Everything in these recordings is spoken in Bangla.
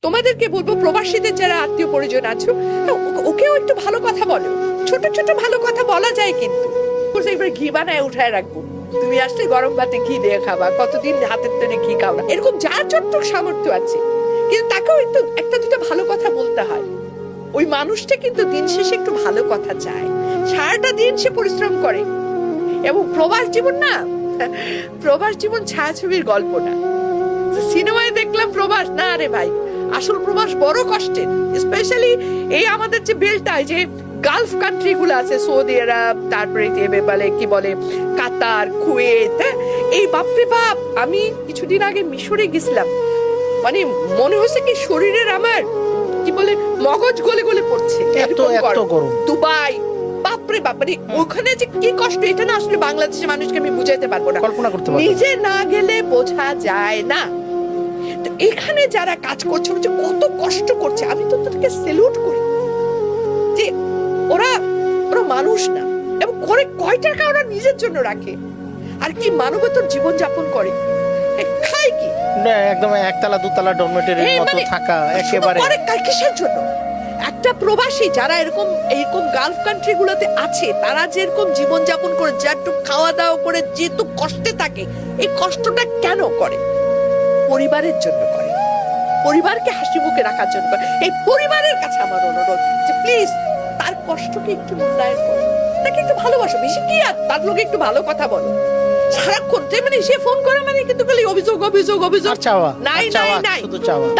তোমাদেরকে বলবো, প্রবাসীদের যারা আত্মীয় পরিজন আছো, ওকেও একটু ভালো কথা বলো। ছোট ছোট ভালো কথা বলা যায়, কিন্তু এবার ঘি বানায় উঠায় রাখবো, তুমি আসলে গরম ভাতে ঘি দিয়ে খাবা, কতদিন হাতের তৈরি ঘি খাও না, এরকম যার যতটুকু সামর্থ্য আছে, কিন্তু তাকেও একটু একটা দুটো ভালো কথা বলতে হয়। ওই মানুষটা কিন্তু দিন শেষে একটু ভালো কথা চায়, সারাটা দিন সে পরিশ্রম করে। এবং প্রবাস জীবন না, প্রবাস জীবন ছায়াছবির গল্প না, সিনেমায় দেখলাম প্রবাস না রে ভাই, আসল প্রবাস বড় কষ্টের। স্পেশালি এই আমাদের যে বেলটায় যে গালফ কান্ট্রি গুলো আছে, সৌদি আরব, তারপরে কি বলে কাতার, কুয়েত, এই বাপরে বাপ। আমি কিছুদিন আগে মিশরে গেছিলাম, মানে মনে হচ্ছে কি শরীরের আমার কি বলে মগজ গলে গলে পড়ছে, এত গরম। দুবাই, বাপরে বাপ, মানে ওখানে যে কি কষ্ট, এটা না আসলে বাংলাদেশের মানুষকে আমি বুঝাইতে পারবো না, কল্পনা করতে পারবো না, নিজে না গেলে বোঝা যায় না। তো এখানে যারা কাজ করছে, কত কষ্ট করছে, আমি তো তাদেরকে স্যালুট করি যে ওরা মানুষ না, এবং করে কয় টাকা ওরা নিজের জন্য রাখে, আর কি মানবতার জীবন যাপন করে, খায় কি না, একদম একতলা দুতলা ডরমেটরির মতো থাকা একেবারে। কিসের জন্য? একটা প্রবাসী যারা এরকম গালফ কান্ট্রি গুলোতে আছে, তারা যেরকম জীবন যাপন করে, যেটুক খাওয়া দাওয়া করে, যেহেতু কষ্টে থাকে, এই কষ্টটা কেন করে? পরিবারের জন্য করে, পরিবারকে হাসি মুখে রাখার জন্য করে। এই পরিবারের কাছে আমার অনুরোধ যে প্লিজ তার কষ্টকে একটু মূল্যায়ন করো, তাকে একটু ভালোবাসো, বেশি কি আর তার লোকে একটু ভালো কথা বলো। সারাক্ষণ মানে সে ফোন করে মানে কিন্তু খালি অভিযোগ অভিযোগ অভিযোগ, নাই নাই নাই,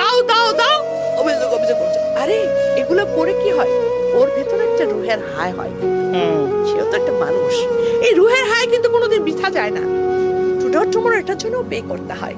দাও দাও দাও, অভিযোগ অভিযোগ করছে। আরে এগুলো করে কি হয়, ওর ভেতরে একটা রুহের হাই হয়, সেও তো একটা মানুষ। এই রুহের হাই কিন্তু কোনোদিন বৃথা যায় না, টুডে অর টুমরো এটার জন্য পে করতে হয়।